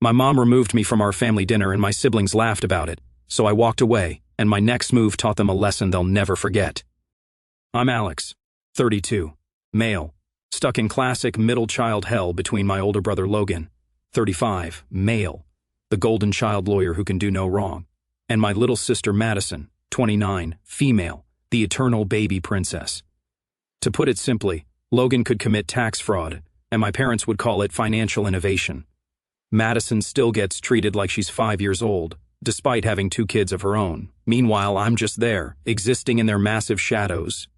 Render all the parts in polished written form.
My mom removed me from our family dinner and my siblings laughed about it, so I walked away, and my next move taught them a lesson they'll never forget. I'm Alex, 32, male, stuck in classic middle child hell between my older brother Logan, 35, male, the golden child lawyer who can do no wrong, and my little sister Madison, 29, female, the eternal baby princess. To put it simply, Logan could commit tax fraud, and my parents would call it financial innovation. Madison still gets treated like she's 5 years old, despite having 2 kids of her own. Meanwhile, I'm just there, existing in their massive shadows.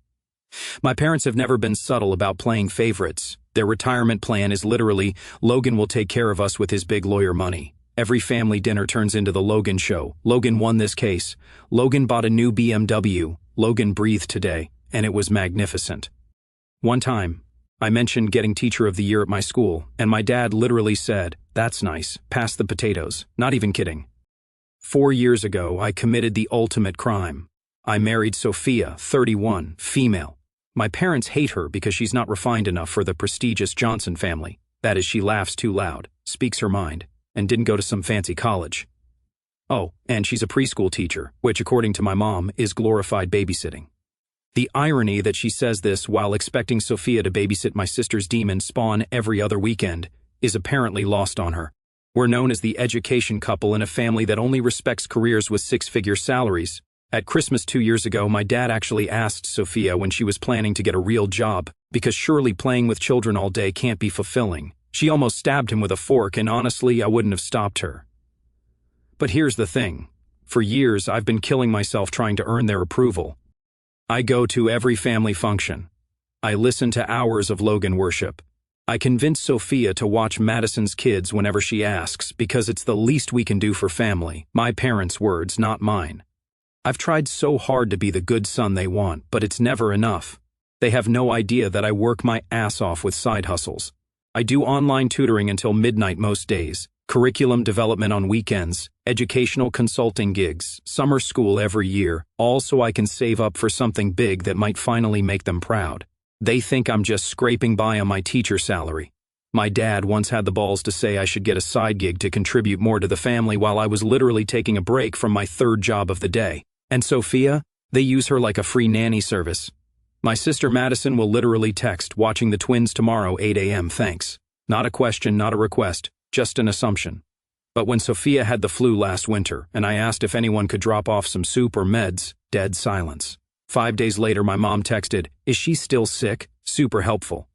My parents have never been subtle about playing favorites. Their retirement plan is literally, Logan will take care of us with his big lawyer money. Every family dinner turns into the Logan show. Logan won this case. Logan bought a new BMW. Logan breathed today, and it was magnificent. One time, I mentioned getting Teacher of the Year at my school, and my dad literally said, "That's nice, pass the potatoes." Not even kidding. 4 years ago, I committed the ultimate crime. I married Sophia, 31, female. My parents hate her because she's not refined enough for the prestigious Johnson family. That is, she laughs too loud, speaks her mind, and didn't go to some fancy college. Oh, and she's a preschool teacher, which, according to my mom, is glorified babysitting. The irony that she says this while expecting Sophia to babysit my sister's demon Spawn every other weekend is apparently lost on her. We're known as the education couple in a family that only respects careers with 6-figure salaries. At Christmas 2 years ago, my dad actually asked Sophia when she was planning to get a real job, because surely playing with children all day can't be fulfilling. She almost stabbed him with a fork, and honestly, I wouldn't have stopped her. But here's the thing. For years, I've been killing myself trying to earn their approval. I go to every family function. I listen to hours of Logan worship. I convince Sophia to watch Madison's kids whenever she asks, because it's the least we can do for family. My parents' words, not mine. I've tried so hard to be the good son they want, but it's never enough. They have no idea that I work my ass off with side hustles. I do online tutoring until midnight most days, curriculum development on weekends, educational consulting gigs, summer school every year, all so I can save up for something big that might finally make them proud. They think I'm just scraping by on my teacher salary. My dad once had the balls to say I should get a side gig to contribute more to the family while I was literally taking a break from my 3rd job of the day. And Sophia, they use her like a free nanny service. My sister Madison will literally text, "Watching the twins tomorrow, 8 a.m., thanks." Not a question, not a request, just an assumption. But when Sophia had the flu last winter, and I asked if anyone could drop off some soup or meds, dead silence. 5 days later, my mom texted, "Is she still sick?" Super helpful.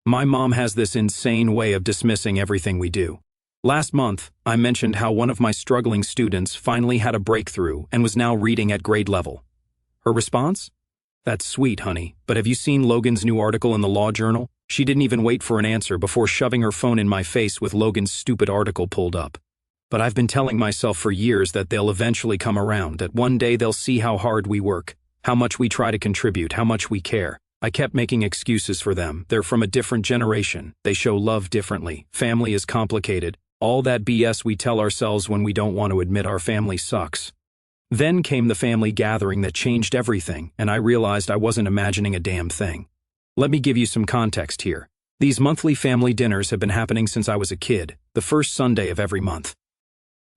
My mom has this insane way of dismissing everything we do. Last month, I mentioned how one of my struggling students finally had a breakthrough and was now reading at grade level. Her response? "That's sweet, honey, but have you seen Logan's new article in the Law Journal?" She didn't even wait for an answer before shoving her phone in my face with Logan's stupid article pulled up. But I've been telling myself for years that they'll eventually come around, that one day they'll see how hard we work, how much we try to contribute, how much we care. I kept making excuses for them. They're from a different generation. They show love differently. Family is complicated. All that BS we tell ourselves when we don't want to admit our family sucks. Then came the family gathering that changed everything, and I realized I wasn't imagining a damn thing. Let me give you some context here. These monthly family dinners have been happening since I was a kid, the first Sunday of every month.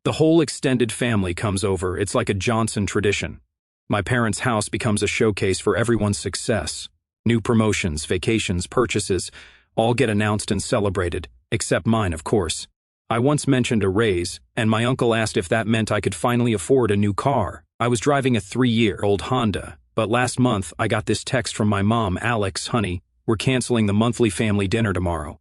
The whole extended family comes over. It's like a Johnson tradition. My parents' house becomes a showcase for everyone's success. New promotions, vacations, purchases, all get announced and celebrated, except mine, of course. I once mentioned a raise, and my uncle asked if that meant I could finally afford a new car. I was driving a 3-year-old Honda, but last month I got this text from my mom, "Alex, honey, we're canceling the monthly family dinner tomorrow.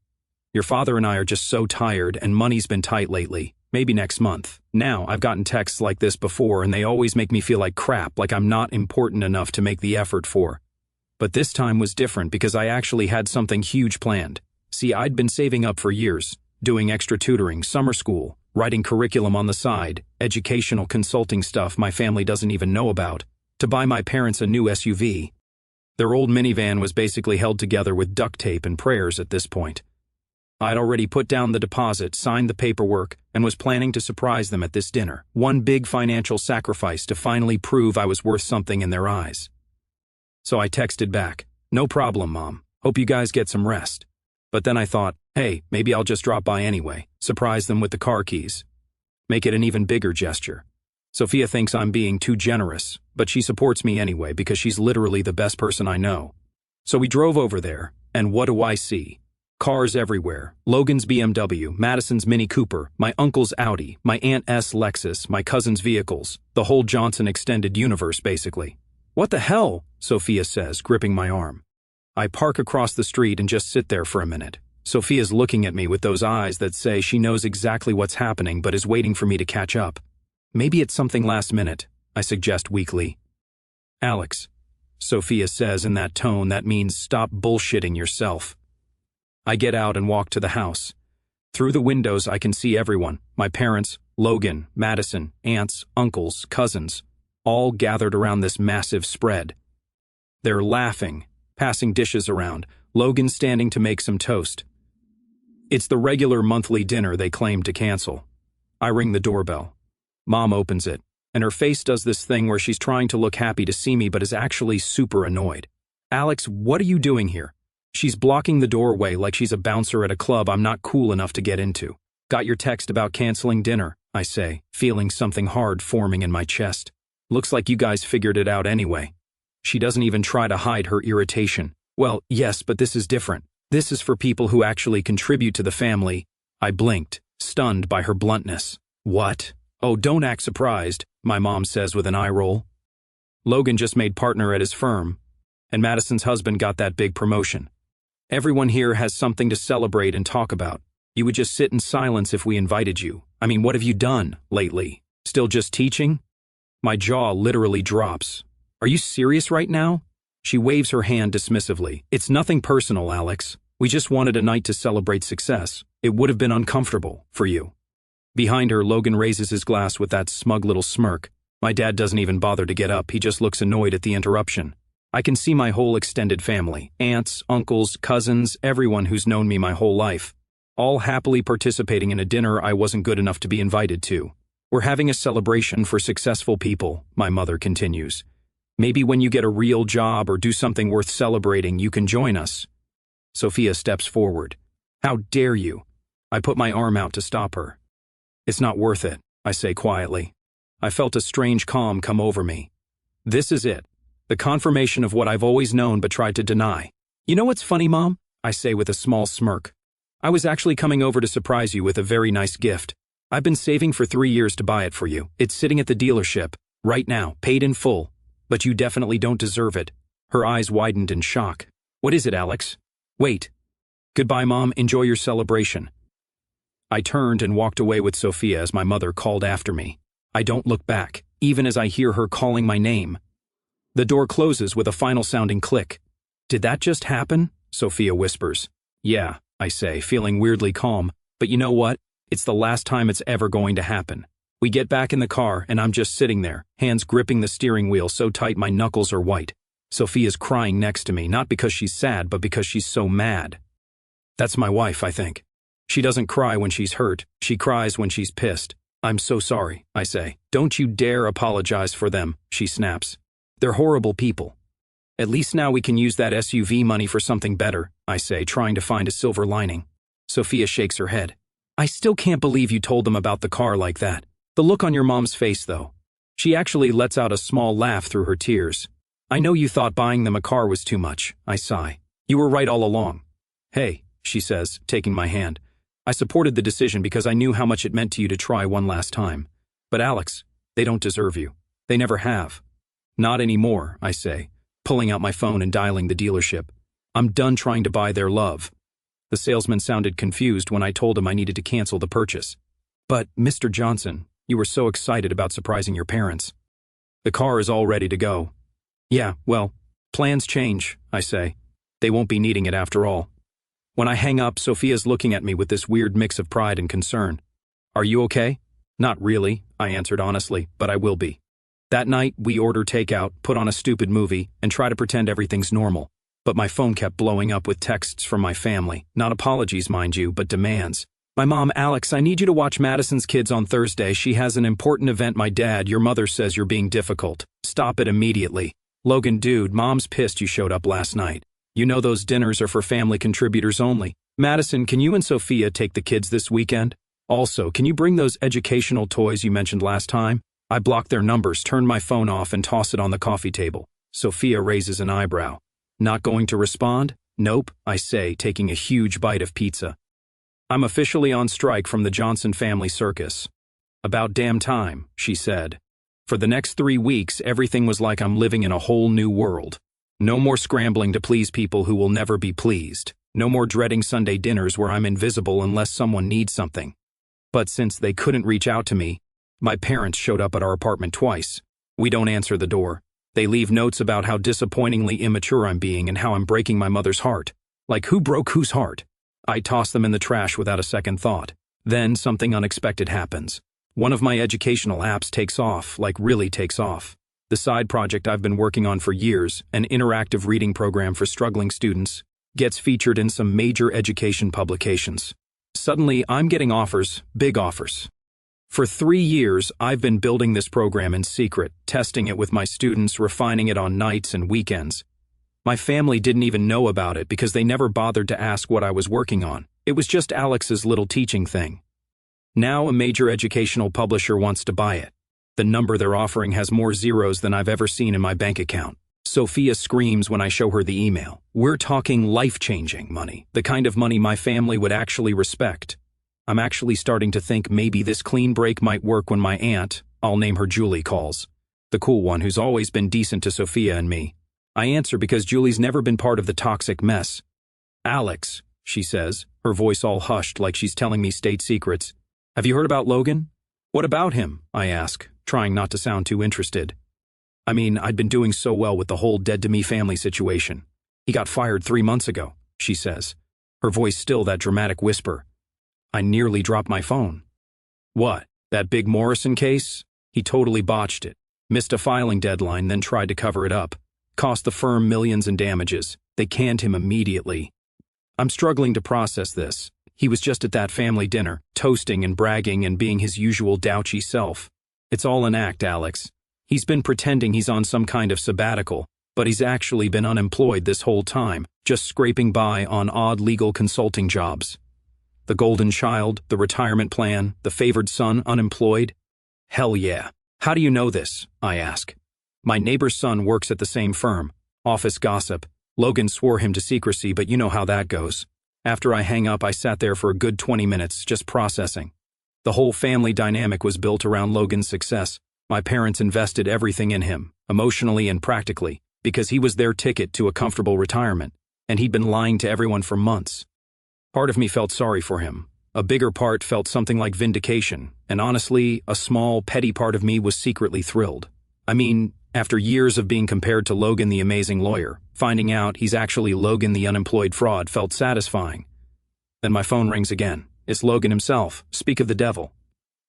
Your father and I are just so tired and money's been tight lately. Maybe next month." Now, I've gotten texts like this before and they always make me feel like crap, like I'm not important enough to make the effort for. But this time was different because I actually had something huge planned. See, I'd been saving up for years, doing extra tutoring, summer school, writing curriculum on the side, educational consulting stuff my family doesn't even know about, to buy my parents a new SUV. Their old minivan was basically held together with duct tape and prayers at this point. I'd already put down the deposit, signed the paperwork, and was planning to surprise them at this dinner. One big financial sacrifice to finally prove I was worth something in their eyes. So I texted back, "No problem, Mom. Hope you guys get some rest." But then I thought, Hey, maybe I'll just drop by anyway, surprise them with the car keys. Make it an even bigger gesture. Sophia thinks I'm being too generous, but she supports me anyway because she's literally the best person I know. So we drove over there, and what do I see? Cars everywhere. Logan's BMW, Madison's Mini Cooper, my uncle's Audi, my aunt's Lexus, my cousin's vehicles. The whole Johnson extended universe, basically. What the hell? Sophia says, gripping my arm. I park across the street and just sit there for a minute. Sophia's looking at me with those eyes that say she knows exactly what's happening but is waiting for me to catch up. Maybe it's something last minute, I suggest weakly. Alex, Sophia says in that tone that means stop bullshitting yourself. I get out and walk to the house. Through the windows I can see everyone, my parents, Logan, Madison, aunts, uncles, cousins, all gathered around this massive spread. They're laughing, passing dishes around, Logan standing to make some toast. It's the regular monthly dinner they claim to cancel. I ring the doorbell. Mom opens it, and her face does this thing where she's trying to look happy to see me but is actually super annoyed. Alex, what are you doing here? She's blocking the doorway like she's a bouncer at a club I'm not cool enough to get into. Got your text about canceling dinner, I say, feeling something hard forming in my chest. Looks like you guys figured it out anyway. She doesn't even try to hide her irritation. Well, yes, but this is different. This is for people who actually contribute to the family. I blinked, stunned by her bluntness. What? Oh, don't act surprised, my mom says with an eye roll. Logan just made partner at his firm, and Madison's husband got that big promotion. Everyone here has something to celebrate and talk about. You would just sit in silence if we invited you. I mean, what have you done lately? Still just teaching? My jaw literally drops. Are you serious right now? She waves her hand dismissively. It's nothing personal, Alex. We just wanted a night to celebrate success. It would have been uncomfortable for you. Behind her, Logan raises his glass with that smug little smirk. My dad doesn't even bother to get up. He just looks annoyed at the interruption. I can see my whole extended family, aunts, uncles, cousins, everyone who's known me my whole life, all happily participating in a dinner I wasn't good enough to be invited to. We're having a celebration for successful people, my mother continues. Maybe when you get a real job or do something worth celebrating, you can join us. Sophia steps forward. How dare you? I put my arm out to stop her. It's not worth it, I say quietly. I felt a strange calm come over me. This is it. The confirmation of what I've always known but tried to deny. You know what's funny, Mom? I say with a small smirk. I was actually coming over to surprise you with a very nice gift. I've been saving for 3 years to buy it for you. It's sitting at the dealership, right now, paid in full. But you definitely don't deserve it. Her eyes widened in shock. What is it, Alex? Wait. Goodbye, Mom. Enjoy your celebration. I turned and walked away with Sophia as my mother called after me. I don't look back, even as I hear her calling my name. The door closes with a final sounding click. Did that just happen? Sophia whispers. Yeah, I say, feeling weirdly calm. But you know what? It's the last time it's ever going to happen. We get back in the car and I'm just sitting there, hands gripping the steering wheel so tight my knuckles are white. Sophia's crying next to me, not because she's sad, but because she's so mad. That's my wife, I think. She doesn't cry when she's hurt. She cries when she's pissed. I'm so sorry, I say. Don't you dare apologize for them, she snaps. They're horrible people. At least now we can use that SUV money for something better, I say, trying to find a silver lining. Sophia shakes her head. I still can't believe you told them about the car like that. The look on your mom's face, though. She actually lets out a small laugh through her tears. I know you thought buying them a car was too much, I sigh. You were right all along. Hey, she says, taking my hand. I supported the decision because I knew how much it meant to you to try one last time. But Alex, they don't deserve you. They never have. Not anymore, I say, pulling out my phone and dialing the dealership. I'm done trying to buy their love. The salesman sounded confused when I told him I needed to cancel the purchase. But, Mr. Johnson, you were so excited about surprising your parents. The car is all ready to go. Yeah, well, plans change, I say. They won't be needing it after all. When I hang up, Sophia's looking at me with this weird mix of pride and concern. Are you okay? Not really, I answered honestly, but I will be. That night, we order takeout, put on a stupid movie, and try to pretend everything's normal. But my phone kept blowing up with texts from my family. Not apologies, mind you, but demands. My mom, Alex, I need you to watch Madison's kids on Thursday. She has an important event. My dad, your mother says you're being difficult. Stop it immediately. Logan, dude, Mom's pissed you showed up last night. You know those dinners are for family contributors only. Madison, can you and Sophia take the kids this weekend? Also, can you bring those educational toys you mentioned last time? I block their numbers, turn my phone off, and toss it on the coffee table. Sophia raises an eyebrow. Not going to respond? Nope, I say, taking a huge bite of pizza. I'm officially on strike from the Johnson family circus. About damn time, she said. For the next 3 weeks, everything was like I'm living in a whole new world. No more scrambling to please people who will never be pleased. No more dreading Sunday dinners where I'm invisible unless someone needs something. But since they couldn't reach out to me, my parents showed up at our apartment twice. We don't answer the door. They leave notes about how disappointingly immature I'm being and how I'm breaking my mother's heart. Like, who broke whose heart? I toss them in the trash without a second thought. Then something unexpected happens. One of my educational apps takes off, like really takes off. The side project I've been working on for years, an interactive reading program for struggling students, gets featured in some major education publications. Suddenly, I'm getting offers, big offers. For 3 years, I've been building this program in secret, testing it with my students, refining it on nights and weekends. My family didn't even know about it because they never bothered to ask what I was working on. It was just Alex's little teaching thing. Now a major educational publisher wants to buy it. The number they're offering has more zeros than I've ever seen in my bank account. Sophia screams when I show her the email. We're talking life-changing money, the kind of money my family would actually respect. I'm actually starting to think maybe this clean break might work when my aunt, I'll name her Julie, calls. The cool one who's always been decent to Sophia and me. I answer because Julie's never been part of the toxic mess. Alex, she says, her voice all hushed like she's telling me state secrets. Have you heard about Logan? What about him? I ask, trying not to sound too interested. I mean, I'd been doing so well with the whole dead-to-me family situation. He got fired 3 months ago, she says, her voice still that dramatic whisper. I nearly dropped my phone. What, that big Morrison case? He totally botched it. Missed a filing deadline, then tried to cover it up. Cost the firm millions in damages. They canned him immediately. I'm struggling to process this. He was just at that family dinner, toasting and bragging and being his usual douchy self. It's all an act, Alex. He's been pretending he's on some kind of sabbatical, but he's actually been unemployed this whole time, just scraping by on odd legal consulting jobs. The golden child, the retirement plan, the favored son, unemployed? Hell yeah. How do you know this? I ask. My neighbor's son works at the same firm. Office gossip. Logan swore him to secrecy, but you know how that goes. After I hang up, I sat there for a good 20 minutes, just processing. The whole family dynamic was built around Logan's success. My parents invested everything in him, emotionally and practically, because he was their ticket to a comfortable retirement, and he'd been lying to everyone for months. Part of me felt sorry for him. A bigger part felt something like vindication, and honestly, a small, petty part of me was secretly thrilled. I mean, after years of being compared to Logan the amazing lawyer, finding out he's actually Logan the unemployed fraud felt satisfying. Then my phone rings again. It's Logan himself. Speak of the devil.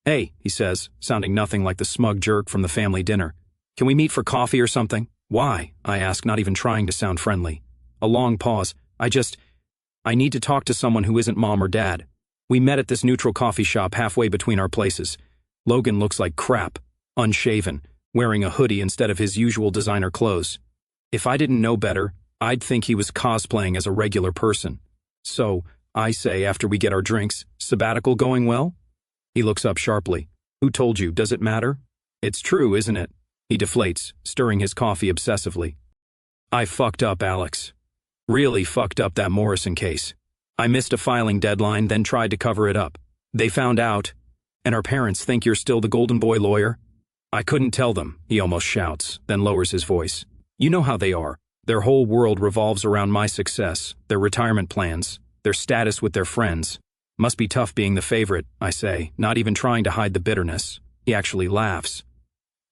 Hey, he says, sounding nothing like the smug jerk from the family dinner. Can we meet for coffee or something? Why? I ask, not even trying to sound friendly. A long pause. I need to talk to someone who isn't mom or dad. We met at this neutral coffee shop halfway between our places. Logan looks like crap, unshaven, wearing a hoodie instead of his usual designer clothes. If I didn't know better, I'd think he was cosplaying as a regular person. So, I say after we get our drinks, sabbatical going well? He looks up sharply. Who told you? Does it matter? It's true, isn't it? He deflates, stirring his coffee obsessively. I fucked up, Alex. Really fucked up that Morrison case. I missed a filing deadline, then tried to cover it up. They found out, and our parents think you're still the golden boy lawyer. I couldn't tell them, he almost shouts, then lowers his voice. You know how they are. Their whole world revolves around my success, their retirement plans, their status with their friends. Must be tough being the favorite, I say, not even trying to hide the bitterness. He actually laughs.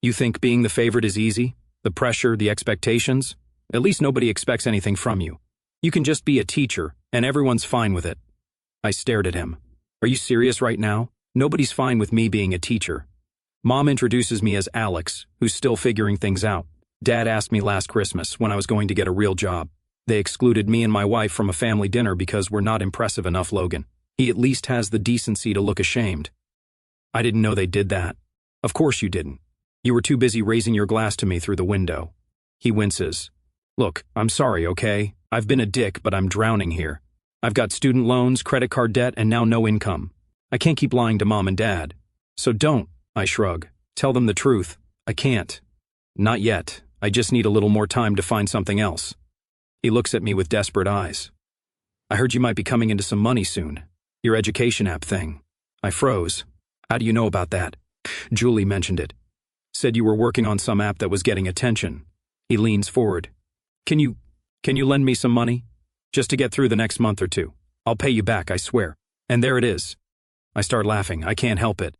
You think being the favorite is easy? The pressure, the expectations? At least nobody expects anything from you. You can just be a teacher, and everyone's fine with it. I stared at him. Are you serious right now? Nobody's fine with me being a teacher. Mom introduces me as Alex, who's still figuring things out. Dad asked me last Christmas when I was going to get a real job. They excluded me and my wife from a family dinner because we're not impressive enough, Logan. He at least has the decency to look ashamed. I didn't know they did that. Of course you didn't. You were too busy raising your glass to me through the window. He winces. Look, I'm sorry, okay? I've been a dick, but I'm drowning here. I've got student loans, credit card debt, and now no income. I can't keep lying to mom and dad. So don't, I shrug. Tell them the truth. I can't. Not yet. I just need a little more time to find something else. He looks at me with desperate eyes. I heard you might be coming into some money soon. Your education app thing. I froze. How do you know about that? Julie mentioned it. Said you were working on some app that was getting attention. He leans forward. Can you lend me some money? Just to get through the next month or two. I'll pay you back, I swear. And there it is. I start laughing. I can't help it.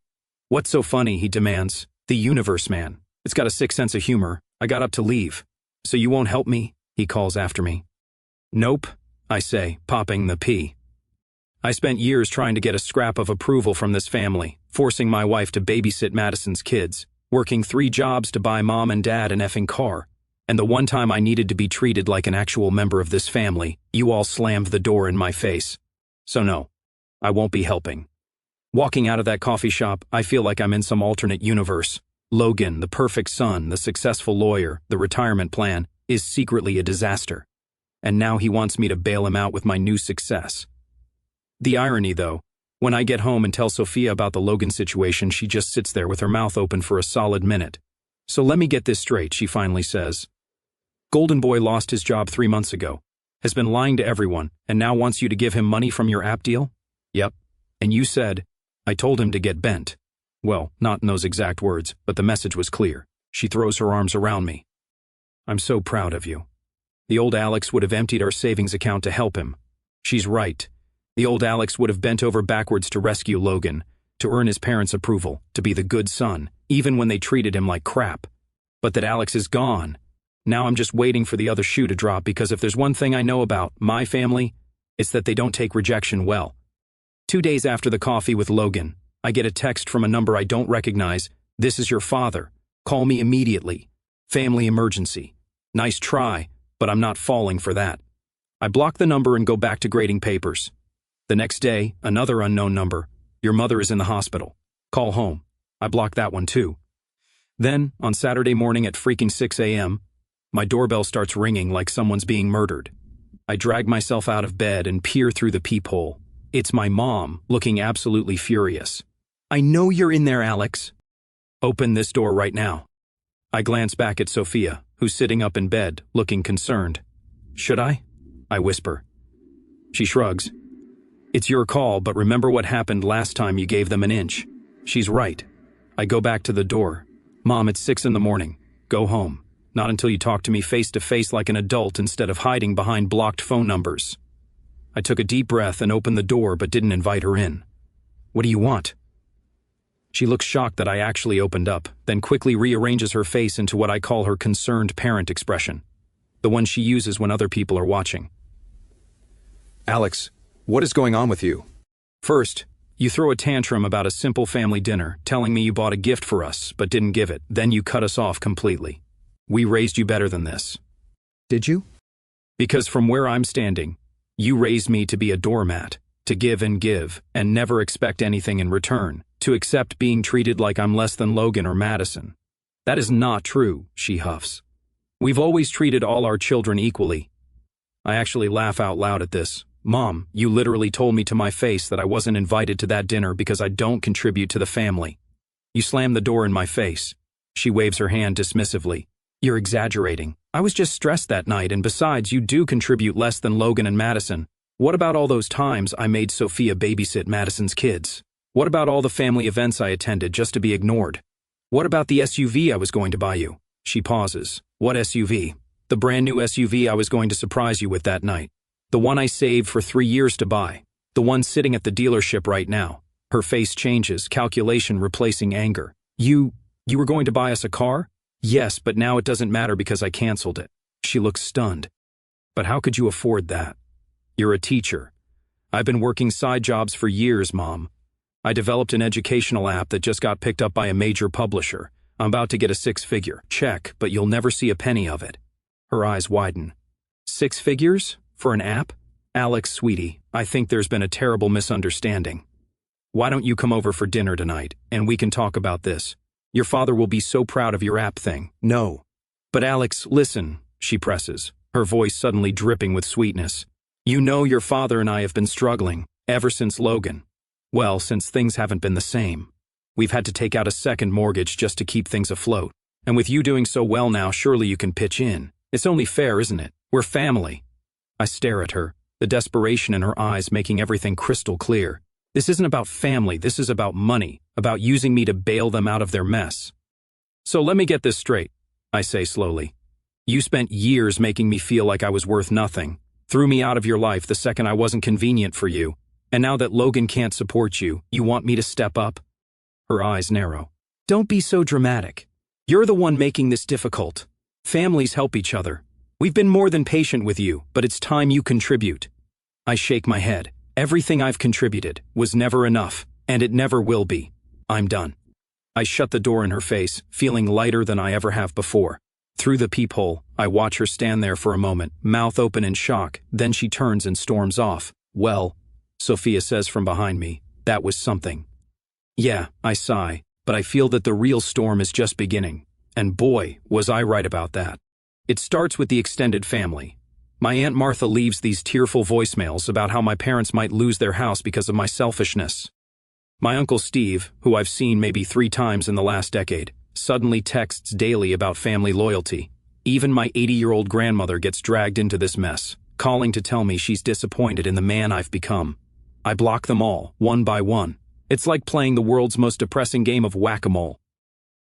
What's so funny, he demands. The universe, man. It's got a sick sense of humor. I got up to leave. So you won't help me? He calls after me. Nope, I say, popping the P. I spent years trying to get a scrap of approval from this family, forcing my wife to babysit Madison's kids, working 3 jobs to buy mom and dad an effing car. And the one time I needed to be treated like an actual member of this family, you all slammed the door in my face. So no, I won't be helping. Walking out of that coffee shop, I feel like I'm in some alternate universe. Logan, the perfect son, the successful lawyer, the retirement plan, is secretly a disaster. And now he wants me to bail him out with my new success. The irony, though, when I get home and tell Sophia about the Logan situation, she just sits there with her mouth open for a solid minute. So let me get this straight, she finally says. Golden Boy lost his job 3 months ago, has been lying to everyone, and now wants you to give him money from your app deal? Yep. And you said, I told him to get bent. Well, not in those exact words, but the message was clear. She throws her arms around me. I'm so proud of you. The old Alex would have emptied our savings account to help him. She's right. The old Alex would have bent over backwards to rescue Logan, to earn his parents' approval, to be the good son, even when they treated him like crap. But that Alex is gone. Now I'm just waiting for the other shoe to drop, because if there's one thing I know about my family, it's that they don't take rejection well. 2 days after the coffee with Logan, I get a text from a number I don't recognize. This is your father. Call me immediately. Family emergency. Nice try, but I'm not falling for that. I block the number and go back to grading papers. The next day, another unknown number. Your mother is in the hospital. Call home. I block that one too. Then, on Saturday morning at freaking 6 a.m., my doorbell starts ringing like someone's being murdered. I drag myself out of bed and peer through the peephole. It's my mom, looking absolutely furious. I know you're in there, Alex. Open this door right now. I glance back at Sophia, who's sitting up in bed, looking concerned. Should I? I whisper. She shrugs. It's your call, but remember what happened last time you gave them an inch. She's right. I go back to the door. Mom, it's 6 in the morning. Go home. Not until you talk to me face to face like an adult instead of hiding behind blocked phone numbers. I took a deep breath and opened the door but didn't invite her in. What do you want? She looks shocked that I actually opened up, then quickly rearranges her face into what I call her concerned parent expression, the one she uses when other people are watching. Alex, what is going on with you? First, you throw a tantrum about a simple family dinner, telling me you bought a gift for us but didn't give it. Then you cut us off completely. We raised you better than this. Did you? Because from where I'm standing, you raised me to be a doormat, to give and never expect anything in return, to accept being treated like I'm less than Logan or Madison. That is not true, she huffs. We've always treated all our children equally. I actually laugh out loud at this. Mom, you literally told me to my face that I wasn't invited to that dinner because I don't contribute to the family. You slammed the door in my face. She waves her hand dismissively. You're exaggerating. I was just stressed that night, and besides, you do contribute less than Logan and Madison. What about all those times I made Sophia babysit Madison's kids? What about all the family events I attended just to be ignored? What about the SUV I was going to buy you? She pauses. What SUV? The brand new SUV I was going to surprise you with that night. The one I saved for 3 years to buy. The one sitting at the dealership right now. Her face changes, calculation replacing anger. You were going to buy us a car? Yes, but now it doesn't matter because I canceled it. She looks stunned. But how could you afford that? You're a teacher. I've been working side jobs for years, Mom. I developed an educational app that just got picked up by a major publisher. I'm about to get a 6-figure check, but you'll never see a penny of it. Her eyes widen. 6 figures? For an app? Alex, sweetie, I think there's been a terrible misunderstanding. Why don't you come over for dinner tonight, and we can talk about this? Your father will be so proud of your app thing. No. But Alex, listen, she presses, her voice suddenly dripping with sweetness. You know your father and I have been struggling, ever since Logan. Well, since things haven't been the same. We've had to take out a second mortgage just to keep things afloat. And with you doing so well now, surely you can pitch in. It's only fair, isn't it? We're family. I stare at her, the desperation in her eyes making everything crystal clear. This isn't about family, this is about money, about using me to bail them out of their mess. So let me get this straight, I say slowly. You spent years making me feel like I was worth nothing, threw me out of your life the second I wasn't convenient for you, and now that Logan can't support you, you want me to step up? Her eyes narrow. Don't be so dramatic. You're the one making this difficult. Families help each other. We've been more than patient with you, but it's time you contribute. I shake my head. Everything I've contributed was never enough, and it never will be. I'm done. I shut the door in her face, feeling lighter than I ever have before. Through the peephole, I watch her stand there for a moment, mouth open in shock, then she turns and storms off. Well, Sophia says from behind me, that was something. Yeah, I sigh, but I feel that the real storm is just beginning. And boy, was I right about that. It starts with the extended family. My Aunt Martha leaves these tearful voicemails about how my parents might lose their house because of my selfishness. My Uncle Steve, who I've seen maybe 3 times in the last decade, suddenly texts daily about family loyalty. Even my 80-year-old grandmother gets dragged into this mess, calling to tell me she's disappointed in the man I've become. I block them all, one by one. It's like playing the world's most depressing game of whack-a-mole.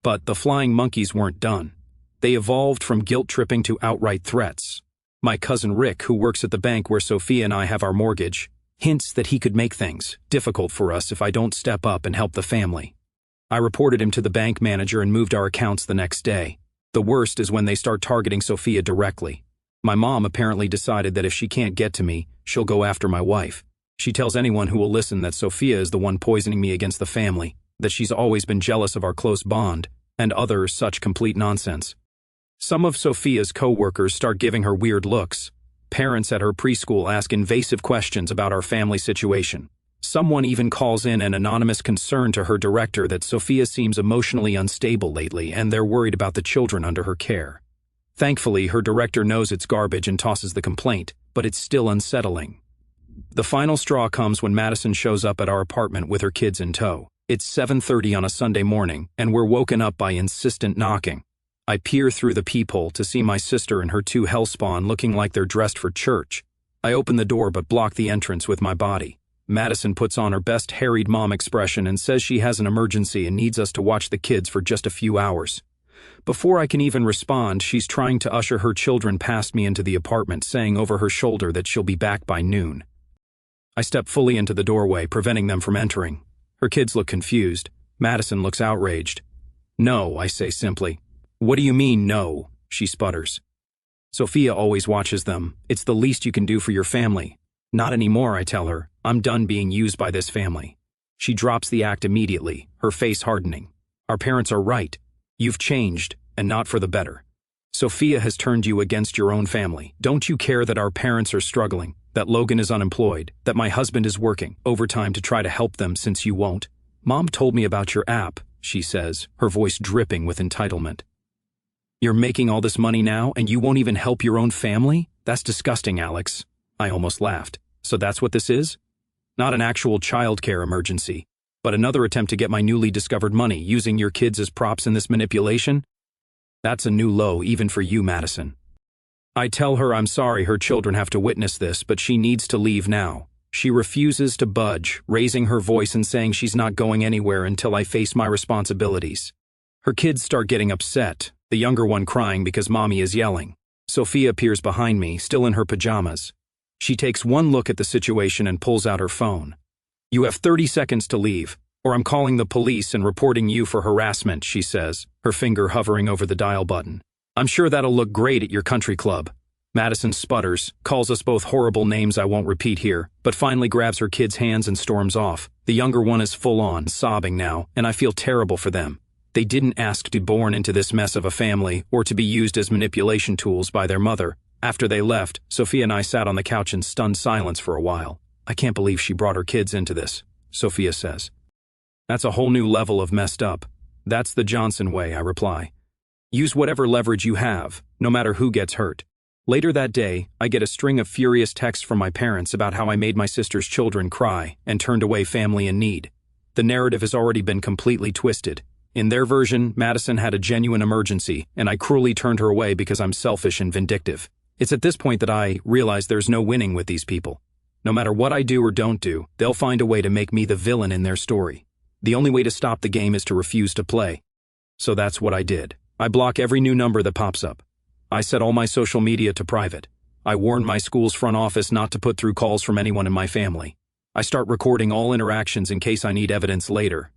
But the flying monkeys weren't done. They evolved from guilt-tripping to outright threats. My cousin Rick, who works at the bank where Sophia and I have our mortgage, hints that he could make things difficult for us if I don't step up and help the family. I reported him to the bank manager and moved our accounts the next day. The worst is when they start targeting Sophia directly. My mom apparently decided that if she can't get to me, she'll go after my wife. She tells anyone who will listen that Sophia is the one poisoning me against the family, that she's always been jealous of our close bond, and other such complete nonsense. Some of Sophia's co-workers start giving her weird looks. Parents at her preschool ask invasive questions about our family situation. Someone even calls in an anonymous concern to her director that Sophia seems emotionally unstable lately and they're worried about the children under her care. Thankfully, her director knows it's garbage and tosses the complaint, but it's still unsettling. The final straw comes when Madison shows up at our apartment with her kids in tow. It's 7:30 on a Sunday morning, and we're woken up by insistent knocking. I peer through the peephole to see my sister and her 2 hellspawn looking like they're dressed for church. I open the door but block the entrance with my body. Madison puts on her best harried mom expression and says she has an emergency and needs us to watch the kids for just a few hours. Before I can even respond, she's trying to usher her children past me into the apartment, saying over her shoulder that she'll be back by noon. I step fully into the doorway, preventing them from entering. Her kids look confused. Madison looks outraged. No, I say simply. What do you mean, no? She sputters. Sophia always watches them. It's the least you can do for your family. Not anymore, I tell her. I'm done being used by this family. She drops the act immediately, her face hardening. Our parents are right. You've changed, and not for the better. Sophia has turned you against your own family. Don't you care that our parents are struggling, that Logan is unemployed, that my husband is working overtime to try to help them since you won't? Mom told me about your app, she says, her voice dripping with entitlement. You're making all this money now and you won't even help your own family? That's disgusting, Alex. I almost laughed. So that's what this is? Not an actual childcare emergency, but another attempt to get my newly discovered money using your kids as props in this manipulation? That's a new low even for you, Madison. I tell her I'm sorry her children have to witness this, but she needs to leave now. She refuses to budge, raising her voice and saying she's not going anywhere until I face my responsibilities. Her kids start getting upset, the younger one crying because mommy is yelling. Sophia appears behind me, still in her pajamas. She takes one look at the situation and pulls out her phone. You have 30 seconds to leave, or I'm calling the police and reporting you for harassment, she says, her finger hovering over the dial button. I'm sure that'll look great at your country club. Madison sputters, calls us both horrible names I won't repeat here, but finally grabs her kids' hands and storms off. The younger one is full on, sobbing now, and I feel terrible for them. They didn't ask to be born into this mess of a family or to be used as manipulation tools by their mother. After they left, Sophia and I sat on the couch in stunned silence for a while. I can't believe she brought her kids into this, Sophia says. That's a whole new level of messed up. That's the Johnson way, I reply. Use whatever leverage you have, no matter who gets hurt. Later that day, I get a string of furious texts from my parents about how I made my sister's children cry and turned away family in need. The narrative has already been completely twisted. In their version, Madison had a genuine emergency, and I cruelly turned her away because I'm selfish and vindictive. It's at this point that I realize there's no winning with these people. No matter what I do or don't do, they'll find a way to make me the villain in their story. The only way to stop the game is to refuse to play. So that's what I did. I block every new number that pops up. I set all my social media to private. I warned my school's front office not to put through calls from anyone in my family. I start recording all interactions in case I need evidence later.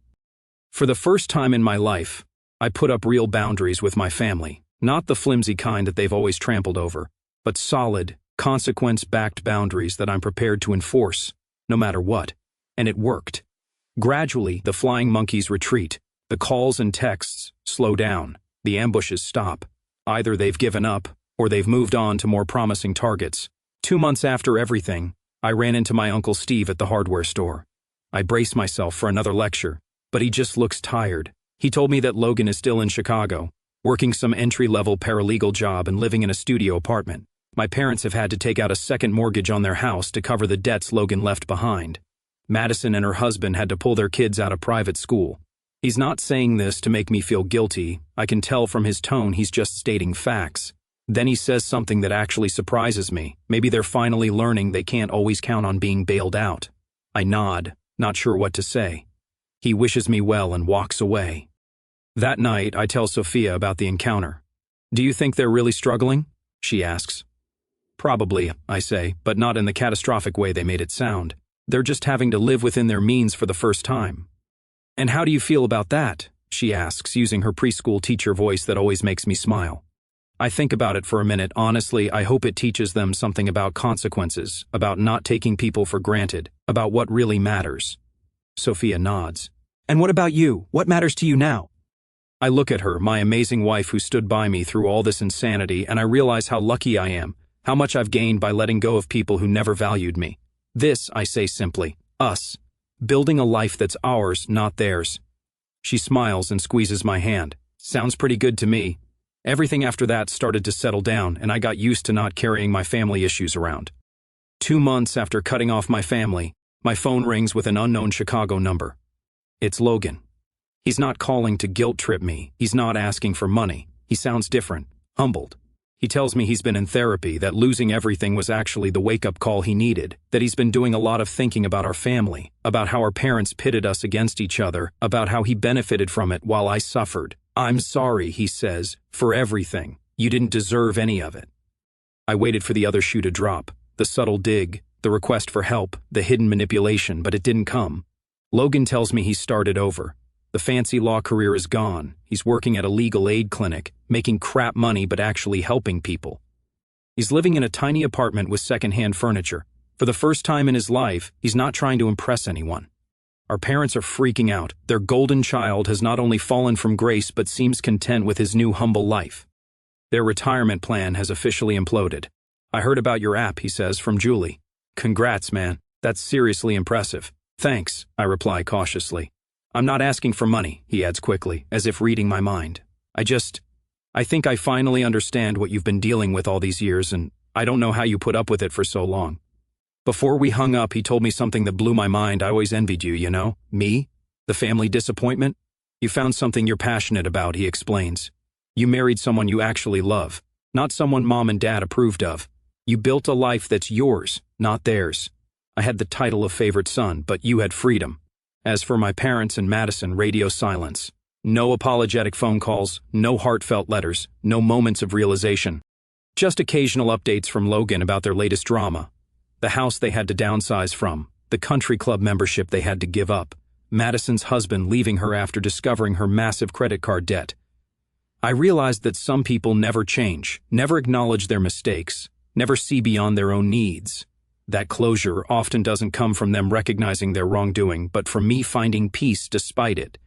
For the first time in my life, I put up real boundaries with my family, not the flimsy kind that they've always trampled over, but solid, consequence-backed boundaries that I'm prepared to enforce, no matter what. And it worked. Gradually, the flying monkeys retreat. The calls and texts slow down. The ambushes stop. Either they've given up, or they've moved on to more promising targets. 2 months after everything, I ran into my Uncle Steve at the hardware store. I braced myself for another lecture, but he just looks tired. He told me that Logan is still in Chicago, working some entry-level paralegal job and living in a studio apartment. My parents have had to take out a second mortgage on their house to cover the debts Logan left behind. Madison and her husband had to pull their kids out of private school. He's not saying this to make me feel guilty. I can tell from his tone he's just stating facts. Then he says something that actually surprises me. Maybe they're finally learning they can't always count on being bailed out. I nod, not sure what to say. He wishes me well and walks away. That night, I tell Sophia about the encounter. "Do you think they're really struggling?" she asks. "Probably," I say, but not in the catastrophic way they made it sound. They're just having to live within their means for the first time. "And how do you feel about that?" she asks, using her preschool teacher voice that always makes me smile. I think about it for a minute. Honestly, I hope it teaches them something about consequences, about not taking people for granted, about what really matters. Sophia nods. "And what about you? What matters to you now?" I look at her, my amazing wife who stood by me through all this insanity, and I realize how lucky I am, how much I've gained by letting go of people who never valued me. This, I say simply, us. Building a life that's ours, not theirs. She smiles and squeezes my hand. Sounds pretty good to me. Everything after that started to settle down, and I got used to not carrying my family issues around. 2 months after cutting off my family, my phone rings with an unknown Chicago number. It's Logan. He's not calling to guilt trip me. He's not asking for money. He sounds different, humbled. He tells me he's been in therapy, that losing everything was actually the wake-up call he needed, that he's been doing a lot of thinking about our family, about how our parents pitted us against each other, about how he benefited from it while I suffered. "I'm sorry," he says, "for everything. You didn't deserve any of it." I waited for the other shoe to drop, the subtle dig, the request for help, the hidden manipulation, but it didn't come. Logan tells me he's started over. The fancy law career is gone. He's working at a legal aid clinic, making crap money but actually helping people. He's living in a tiny apartment with secondhand furniture. For the first time in his life, he's not trying to impress anyone. Our parents are freaking out. Their golden child has not only fallen from grace but seems content with his new humble life. Their retirement plan has officially imploded. "I heard about your app," he says, from Julie. "Congrats, man. That's seriously impressive." "Thanks," I reply cautiously. "I'm not asking for money," he adds quickly, as if reading my mind. I think I finally understand what you've been dealing with all these years, and I don't know how you put up with it for so long." Before we hung up, he told me something that blew my mind. "I always envied you, you know? Me? The family disappointment? You found something you're passionate about," he explains. "You married someone you actually love, not someone mom and dad approved of. You built a life that's yours, not theirs. I had the title of favorite son, but you had freedom. As for my parents and Madison, radio silence. No apologetic phone calls, no heartfelt letters, no moments of realization. Just occasional updates from Logan about their latest drama. The house they had to downsize from, the country club membership they had to give up, Madison's husband leaving her after discovering her massive credit card debt. I realized that some people never change, never acknowledge their mistakes, never see beyond their own needs. That closure often doesn't come from them recognizing their wrongdoing, but from me finding peace despite it.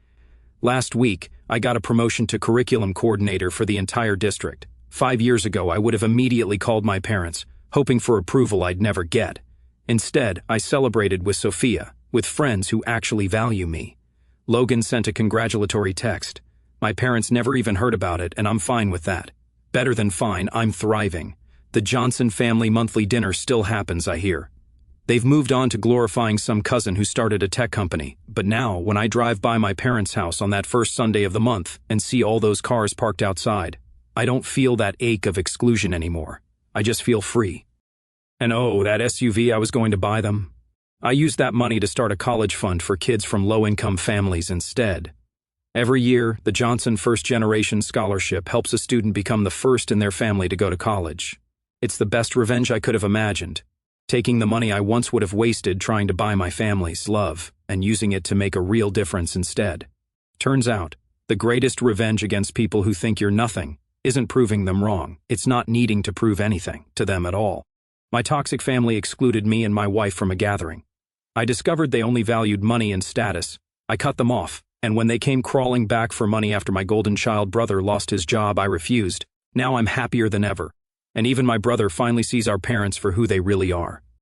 Last week, I got a promotion to curriculum coordinator for the entire district. 5 years ago, I would have immediately called my parents, hoping for approval I'd never get. Instead, I celebrated with Sophia, with friends who actually value me. Logan sent a congratulatory text. My parents never even heard about it, and I'm fine with that. Better than fine, I'm thriving. The Johnson family monthly dinner still happens, I hear. They've moved on to glorifying some cousin who started a tech company, but now, when I drive by my parents' house on that first Sunday of the month and see all those cars parked outside, I don't feel that ache of exclusion anymore. I just feel free. And oh, that SUV I was going to buy them. I used that money to start a college fund for kids from low-income families instead. Every year, the Johnson First Generation Scholarship helps a student become the first in their family to go to college. It's the best revenge I could have imagined. Taking the money I once would have wasted trying to buy my family's love and using it to make a real difference instead. Turns out, the greatest revenge against people who think you're nothing isn't proving them wrong. It's not needing to prove anything to them at all. My toxic family excluded me and my wife from a gathering. I discovered they only valued money and status. I cut them off, and when they came crawling back for money after my golden child brother lost his job, I refused. Now I'm happier than ever. And even my brother finally sees our parents for who they really are.